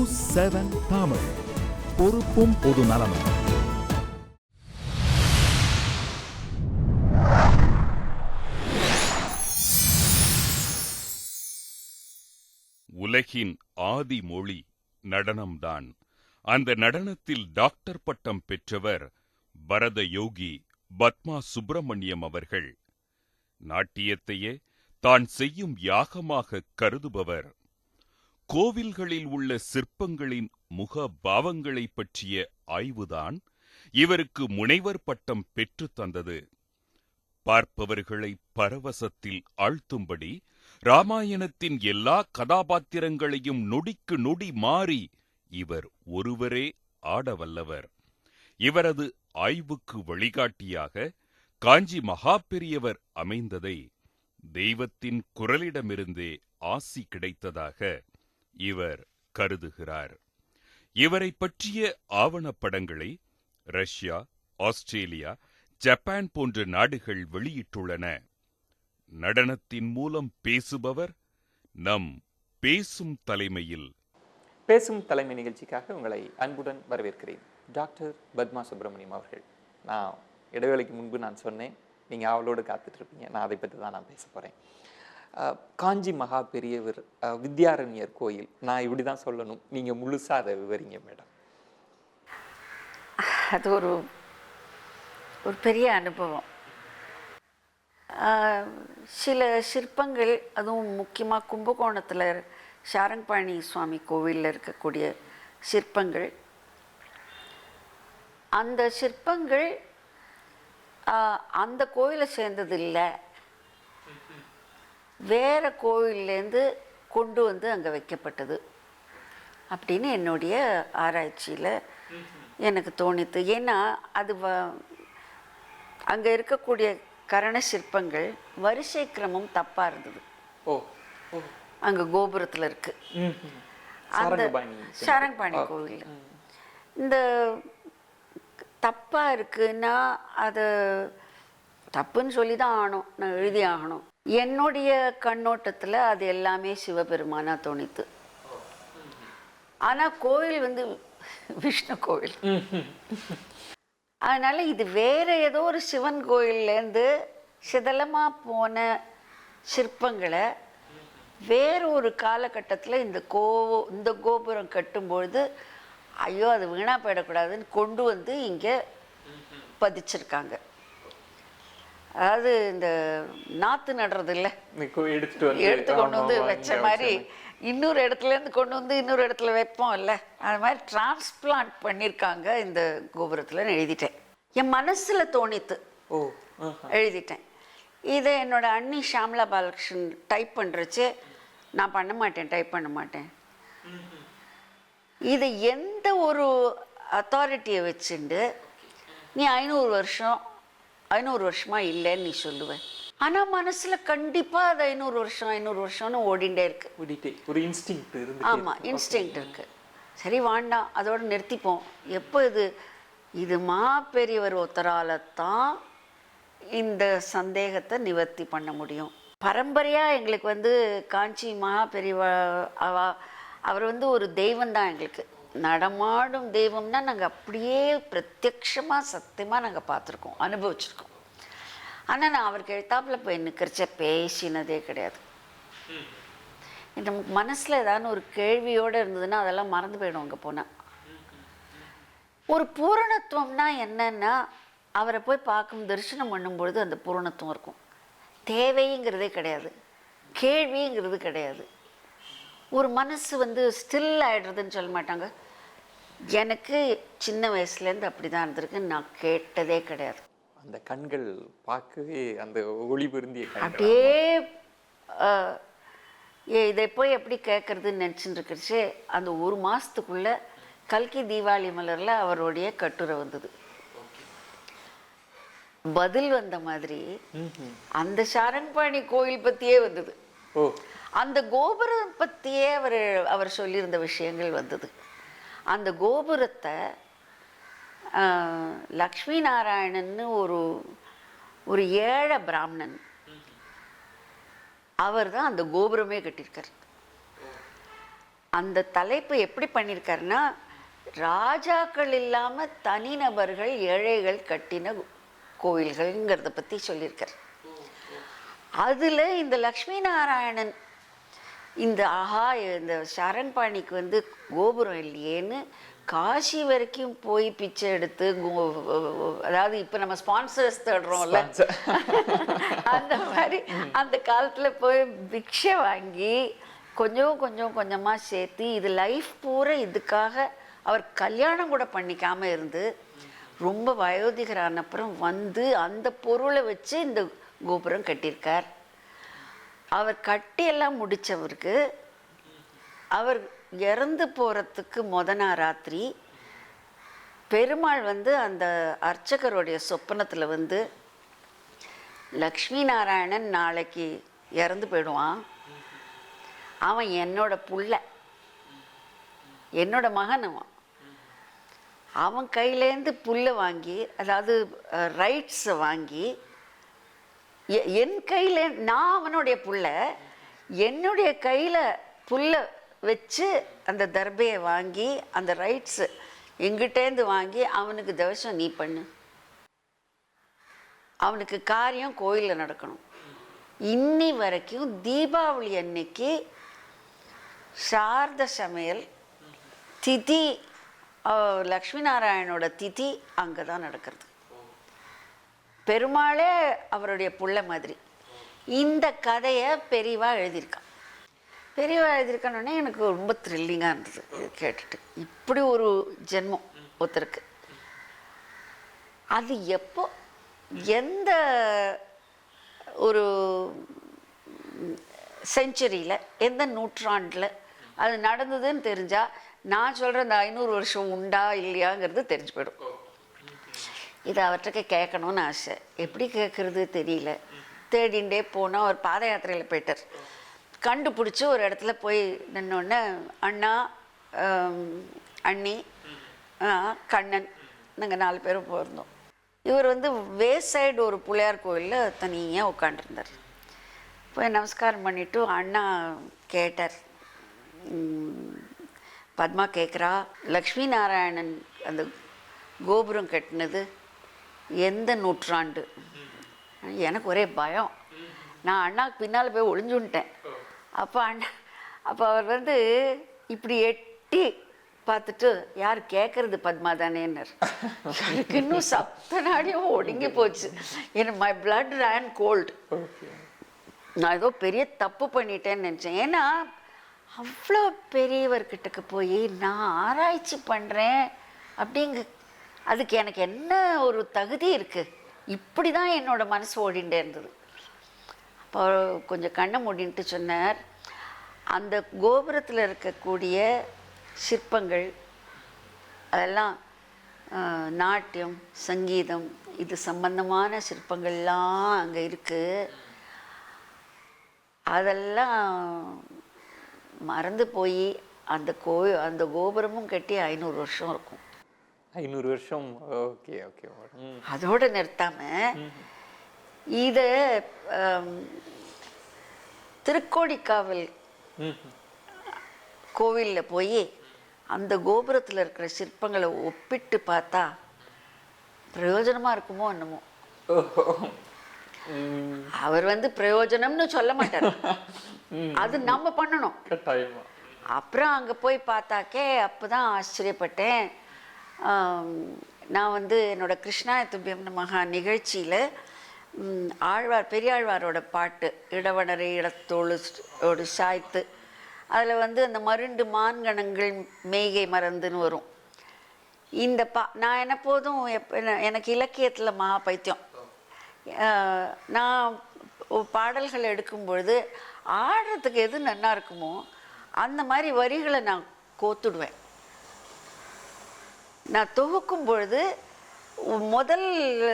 News 7 Tamil, பொறுப்பும் பொது நலமும். உலகின் ஆதி மொழி நடனம்தான். அந்த நடனத்தில் டாக்டர் பட்டம் பெற்றவர் பரத யோகி பத்மா சுப்பிரமணியம் அவர்கள். நாட்டியத்தையே தான் செய்யும் யாகமாக கருதுபவர். கோவில்களில் உள்ள சிற்பங்களின் முக பாவங்களை பற்றிய ஆய்வுதான் இவருக்கு முனைவர் பட்டம் பெற்று தந்தது. பார்ப்பவர்களை பரவசத்தில் ஆழ்த்தும்படி ராமாயணத்தின் எல்லா கதாபாத்திரங்களையும் நொடிக்கு நொடி மாறி இவர் ஒருவரே ஆடவல்லவர். இவரது ஆய்வுக்கு வழிகாட்டியாக காஞ்சி மகாபெரியவர் அமைந்ததை தெய்வத்தின் குரலிடமிருந்தே ஆசி கிடைத்ததாக இவர் கருதுகிறார். இவரை பற்றிய ஆவணப்படங்களை ரஷ்யா, ஆஸ்திரேலியா, ஜப்பான் போன்ற நாடுகள் வெளியிட்டுள்ளன. நடனத்தின் மூலம் பேசுபவர் நம் பேசும் தலைமையில். பேசும் தலைமை நிகழ்ச்சிக்காக உங்களை அன்புடன் வரவேற்கிறேன். டாக்டர் பத்மா சுப்பிரமணியம் அவர்கள். நான் இடைவேளைக்கு முன்பு நான் சொன்னேன், நீங்கள் அவளோடு காத்துட்ருப்பீங்க. நான் அதை பற்றி தான் நான் பேச போகிறேன். காஞ்சி மகா பெரியவர் வித்யாரண்யர் கோயில், நான் இப்படி தான் சொல்லணும், நீங்கள் முழுசாக அதை விவரிங்க மேடம். அது ஒரு பெரிய அனுபவம். சில சிற்பங்கள், அதுவும் முக்கியமாக கும்பகோணத்தில் சாரங்பாணி சுவாமி கோவிலில் இருக்கக்கூடிய சிற்பங்கள், அந்த சிற்பங்கள் அந்த கோயிலை சேர்ந்தது இல்லை, வேறு கோவில்லேருந்து கொண்டு வந்து அங்கே வைக்கப்பட்டது அப்படின்னு என்னுடைய ஆராய்ச்சியில் எனக்கு தோணித்து. ஏன்னா அது அங்கே இருக்கக்கூடிய கரண சிற்பங்கள் வரிசை கிரமம் தப்பாக இருந்தது. அங்கே கோபுரத்தில் இருக்கு அந்த சாரங்பாணி கோவில். இந்த தப்பாக இருக்குன்னா அது தப்புன்னு சொல்லி தான் ஆகணும், நான் எழுதி ஆகணும். என்னுடைய கண்ணோட்டத்தில் அது எல்லாமே சிவபெருமானா தோணித்து. ஆனால் கோவில் வந்து விஷ்ணு கோவில், அதனால் இது வேறு ஏதோ ஒரு சிவன் கோயிலேருந்து சிதலமாக போன சிற்பங்களை வேறு ஒரு காலகட்டத்தில் இந்த கோபுரம் கட்டும்பொழுது ஐயோ அது வீணாக போயிடக்கூடாதுன்னு கொண்டு வந்து இங்கே பதிச்சிருக்காங்க. அதாவது இந்த நாற்று நடுறது இல்லை, எடுத்து கொண்டு வந்து வச்ச மாதிரி இன்னொரு இடத்துலேருந்து கொண்டு வந்து இன்னொரு இடத்துல வைப்போம் இல்லை, அது மாதிரி டிரான்ஸ்பிளான்ட் பண்ணியிருக்காங்க இந்த கோபுரத்தில் எழுதிட்டேன். என் மனசில் தோணித்து எழுதிட்டேன். இதை என்னோட அண்ணி ஷாம்லா பாலகிருஷ்ணன் டைப் பண்ணுறச்சு நான் பண்ண மாட்டேன், டைப் பண்ண மாட்டேன். இதை எந்த ஒரு அத்தாரிட்டியை வச்சுண்டு நீ 500 வருஷமாக இல்லைன்னு நீ சொல்லுவேன். ஆனால் மனசில் கண்டிப்பாக அது 500 வருஷம்னு ஓடிண்டே இருக்கு. ஒரு இன்ஸ்டிங். ஆமாம், இன்ஸ்டிங் இருக்கு. சரி வேண்டாம், அதோடு நிறுத்திப்போம். எப்போ இது பெரியவர் ஒருத்தரால தான் இந்த சந்தேகத்தை நிவர்த்தி பண்ண முடியும். பரம்பரையாக எங்களுக்கு வந்து காஞ்சி மகா பெரியவா அவர் வந்து ஒரு தெய்வம் தான் எங்களுக்கு. நடமாடும் தெய்வம்னா நாங்கள் அப்படியே பிரத்யக்ஷமாக சத்தியமாக நாங்கள் பார்த்துருக்கோம், அனுபவிச்சிருக்கோம். ஆனால் நான் அவருக்கு எழுத்தாப்பில் போய் நிற்கிறச்ச பேசினதே கிடையாது. நமக்கு மனசில் ஏதாவது ஒரு கேள்வியோடு இருந்ததுன்னா அதெல்லாம் மறந்து போயிடும் அங்கே போனால். ஒரு பூரணத்துவம்னா என்னன்னா அவரை போய் பார்க்கும் தரிசனம் பண்ணும்பொழுது அந்த பூரணத்துவம் இருக்கும். தேவைங்கிறதே கிடையாது, கேள்விங்கிறது கிடையாது. ஒரு மனசு வந்து ஸ்டில் ஆகிடுறதுன்னு சொல்ல மாட்டாங்க. எனக்கு சின்ன வயசுலேருந்து அப்படி தான் இருந்திருக்கு, நான் கேட்டதே கிடையாது. அந்த கண்கள் பார்க்கவே அந்த ஒளி பொருந்திய அப்படியே இதை போய் எப்படி கேட்குறதுன்னு நினச்சிட்டு இருக்கிறச்சு. அந்த ஒரு மாதத்துக்குள்ளே கல்கி தீபாவளி மலரில் அவருடைய கட்டுரை வந்தது. பதில் வந்த மாதிரி அந்த சாரங்பாணி கோயில் பற்றியே வந்தது. அந்த கோபுரம் பற்றியே அவர் சொல்லியிருந்த விஷயங்கள் வந்தது. அந்த கோபுரத்தை லக்ஷ்மி நாராயணன்னு ஒரு ஏழை பிராமணன், அவர் தான் அந்த கோபுரமே கட்டியிருக்கார். அந்த தலைப்பு எப்படி பண்ணியிருக்காருன்னா, ராஜாக்கள் இல்லாமல் தனிநபர்கள் ஏழைகள் கட்டின கோயில்கள்ங்கிறத பற்றி சொல்லியிருக்கார். அதில் இந்த லக்ஷ்மி நாராயணன் இந்த சரண்பாணிக்கு வந்து கோபுரம் இல்லையேன்னு காசி வரைக்கும் போய் பிச்சை எடுத்து, அதாவது இப்போ நம்ம ஸ்பான்சர்ஸ் தேடுறோம்ல, அந்த மாதிரி அந்த காலத்தில் போய் பிக்ஷை வாங்கி கொஞ்சமாக சேர்த்து இது லைஃப் பூரா இதுக்காக அவர் கல்யாணம் கூட பண்ணிக்காமல் இருந்து ரொம்ப வயோதிகரான அப்புறம் வந்து அந்த பொருளை வச்சு இந்த கோபுரம் கட்டியிருக்கார். அவர் கட்டியெல்லாம் முடித்தவருக்கு அவர் இறந்து போகிறதுக்கு ராத்திரி பெருமாள் வந்து அந்த அர்ச்சகருடைய சொப்பனத்தில் வந்து, லக்ஷ்மி நாராயணன் நாளைக்கு இறந்து போயிடுவான், அவன் என்னோட புள்ள, என்னோட மகன், அவன் கையிலேருந்து புல்லை வாங்கி, அதாவது ரைட்ஸை வாங்கி என் கையில், நான் அவனுடைய புள்ள, என்னுடைய கையில் புல்லை வச்சு அந்த தர்பையை வாங்கி அந்த ரைட்ஸு எங்கிட்டேருந்து வாங்கி அவனுக்கு தவசம் நீ பண்ணு, அவனுக்கு காரியம் கோயிலில் நடக்கணும். இன்னி வரைக்கும் தீபாவளி அன்னைக்கு சாரத சமையல் திதி, லக்ஷ்மி நாராயணோட திதி அங்கே தான் நடக்கிறது. பெருமாளே அவருடைய புள்ள மாதிரி. இந்த கதையை பெரியவா எழுதியிருக்கான். பெரியவா எழுதியிருக்கானோடனே எனக்கு ரொம்ப த்ரில்லிங்காக இருந்தது கேட்டுட்டு. இப்படி ஒரு ஜென்மம் ஒருத்தருக்கு, அது எப்போ எந்த ஒரு செஞ்சுரியில் எந்த நூற்றாண்டில் அது நடந்ததுன்னு தெரிஞ்சால் நான் சொல்கிற இந்த 500 வருஷம் உண்டா இல்லையாங்கிறது தெரிஞ்சு போயிடும். இதை அவர்கிட்ட கேட்கணும்னு ஆசை. எப்படி கேட்குறது தெரியல. தேடிண்டே போனால் ஒரு பாத யாத்திரையில் போயிட்டார். கண்டுபிடிச்சி ஒரு இடத்துல போய் நின்னோடனே அண்ணா, அண்ணி, கண்ணன், நாங்கள் 4 பேரும் போயிருந்தோம். இவர் வந்து வேஸ்ட் சைடு ஒரு பிள்ளையார் கோயிலில் தனியாக உட்காண்டிருந்தார். போய் நமஸ்காரம் பண்ணிவிட்டு அண்ணா கேட்டார், பத்மா கேட்குறா, லக்ஷ்மி நாராயணன் அந்த கோபுரம் கட்டினது எந்த நூற்றாண்டு? எனக்கு ஒரே பயம். நான் அண்ணாவுக்கு பின்னால் போய் ஒளிஞ்சுன்ட்டேன். அப்போ அவர் வந்து இப்படி எட்டி பார்த்துட்டு, யார் கேட்குறது பத்மா தானேன்னார். எனக்கு இன்னும் சப்த நாடியும் ஒடுங்கி போச்சு. எனக்கு மை பிளட் ரேன் கோல்டு. நான் ஏதோ பெரிய தப்பு பண்ணிட்டேன்னு நினச்சேன். ஏன்னா அவ்வளோ பெரியவர்கிட்டக்கு போய் நான் ஆராய்ச்சி பண்ணுறேன் அப்படிங்க, அதுக்கு எனக்கு என்ன ஒரு தகுதி இருக்குது? இப்படி தான் என்னோட மனசு ஓடிண்டே இருந்தது. அப்போ கொஞ்சம் கண்ணை மூடின்ட்டு சொன்னார், அந்த கோபுரத்தில் இருக்கக்கூடிய சிற்பங்கள் அதெல்லாம் நாட்டியம், சங்கீதம், இது சம்பந்தமான சிற்பங்கள்லாம் அங்கே இருக்குது. அதெல்லாம் மறந்து போய் அந்த கோபுரமும் கட்டி 500 வருஷம் இருக்கும். 500 வருஷம். Okay okay. அதோடு நிறுத்தாம இதை திருக்கோடிக்காவல் கோவிலில் போய் அந்த கோபுரத்தில் இருக்கிற சிற்பங்களை ஒப்பிட்டு பார்த்தா பிரயோஜனமாக இருக்குமோ என்னமோ. அவர் வந்து பிரயோஜனம்னு சொல்ல மாட்டார், அது நம்ம பண்ணணும். அப்புறம் அங்கே போய் பார்த்தாக்கே அப்போதான் ஆச்சரியப்பட்டேன். நான் வந்து என்னோட கிருஷ்ணாயத்துபியம் மகா நிகழ்ச்சியில் பெரியாழ்வாரோட பாட்டு இடவனரை இடத்தோடு சாய்த்து, அதில் வந்து அந்த மருண்டு மான்கணங்கள் மேய்கை மறந்துன்னு வரும். இந்த நான் என்ன போதும் எனக்கு இலக்கியத்தில் மகா பைத்தியம். நான் பாடல்கள் எடுக்கும்பொழுது ஆடுறதுக்கு எது நல்லா இருக்குமோ அந்த மாதிரி வரிகளை நான் கோத்துடுவேன். நான் தொகுக்கும் பொழுது முதல்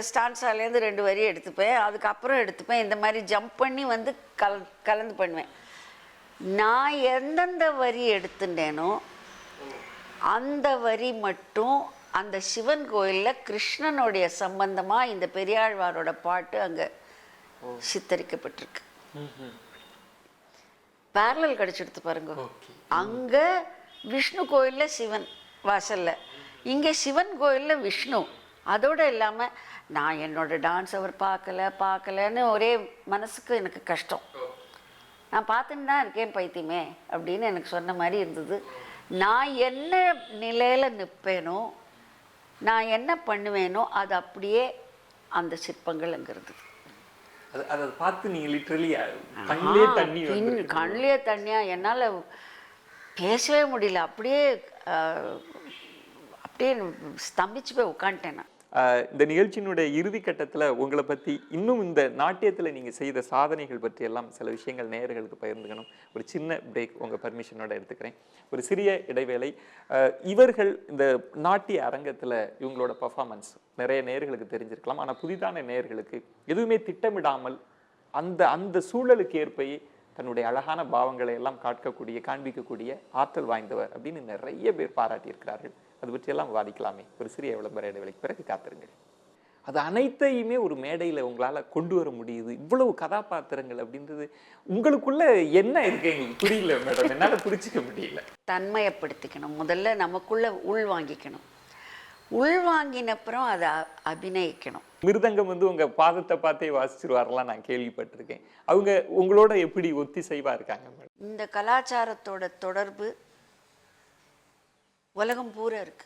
ஸ்டான்ஸாலேருந்து 2 வரி எடுத்துப்பேன், அதுக்கப்புறம் எடுத்துப்பேன். இந்த மாதிரி ஜம்ப் பண்ணி வந்து கலந்து பண்ணுவேன். நான் எந்தெந்த வரி எடுத்துட்டேனோ அந்த வரி மட்டும் அந்த சிவன் கோயிலில் கிருஷ்ணனுடைய சம்பந்தமாக இந்த பெரியாழ்வாரோட பாட்டு அங்கே சித்தரிக்கப்பட்டிருக்கு. பேரலல் கிடச்சிடுத்து பாருங்க. அங்கே விஷ்ணு கோயிலில் சிவன் வாசல்ல, இங்கே சிவன் கோயிலில் விஷ்ணு. அதோடு இல்லாமல் நான் என்னோடய டான்ஸ் அவர் பார்க்கலன்னு ஒரே மனசுக்கு எனக்கு கஷ்டம். நான் பார்த்துன்னு தான் இருக்கேன் பைத்தியமே அப்படின்னு எனக்கு சொன்ன மாதிரி இருந்தது. நான் என்ன நிலையில் நிற்பேனோ, நான் என்ன பண்ணுவேனோ அது அப்படியே அந்த சிற்பங்கள்ங்கிறது. அதை பார்த்து நீங்கள் லிட்ரலி கண்ணிலே தண்ணியா என்னால் பேசவே முடியல. அப்படியே ஸ்தம்பிச்சு போய் உட்காந்துட்டேன் நான். இந்த நிகழ்ச்சியினுடைய இறுதி கட்டத்தில் உங்களை பற்றி இன்னும் இந்த நாட்டியத்தில் நீங்கள் செய்த சாதனைகள் பற்றி எல்லாம் சில விஷயங்கள் நேயர்களுக்கு பகிர்ந்துக்கணும். ஒரு சின்ன பிரேக் உங்கள் பர்மிஷனோட எடுத்துக்கிறேன். ஒரு சிறிய இடைவேளை. இவர்கள் இந்த நாட்டிய அரங்கத்தில் இவங்களோட பர்ஃபார்மன்ஸ் நிறைய நேயர்களுக்கு தெரிஞ்சிருக்கலாம். ஆனால் புதிதான நேயர்களுக்கு எதுவுமே திட்டமிடாமல் அந்த அந்த சூழலுக்கு ஏற்ப தன்னுடைய அழகான பாவங்களை எல்லாம் காண்பிக்கக்கூடிய ஆற்றல் வாய்ந்தவர் அப்படின்னு நிறைய பேர் பாராட்டியிருக்கிறார்கள். அது பற்றியெல்லாம் வாதிக்கலாமே. ஒரு சிறிய விளம்பர இடைவெளிக்கு பிறகு காத்திருங்கள். அது அனைத்தையுமே ஒரு மேடையில் உங்களால் கொண்டு வர முடியுது. இவ்வளவு கதாபாத்திரங்கள் அப்படின்றது உங்களுக்குள்ள என்ன இருக்கு எங்களுக்கு புரியல மேடம். என்னால் புரிஞ்சிக்க முடியல. தன்மையப்படுத்திக்கணும். முதல்ல நமக்குள்ள உள் வாங்கிக்கணும். உள் வாங்கினப்புறம் அதை அபிநயிக்கணும். மிருதங்கம் உங்க பாதத்தை பார்த்தே வாசிச்சிருவாரெல்லாம் நான் கேள்விப்பட்டிருக்கேன். அவங்க உங்களோட எப்படி ஒத்திசைவா இருக்காங்க மேடம்? இந்த கலாச்சாரத்தோட தொடர்பு உலகம் பூரா இருக்கு.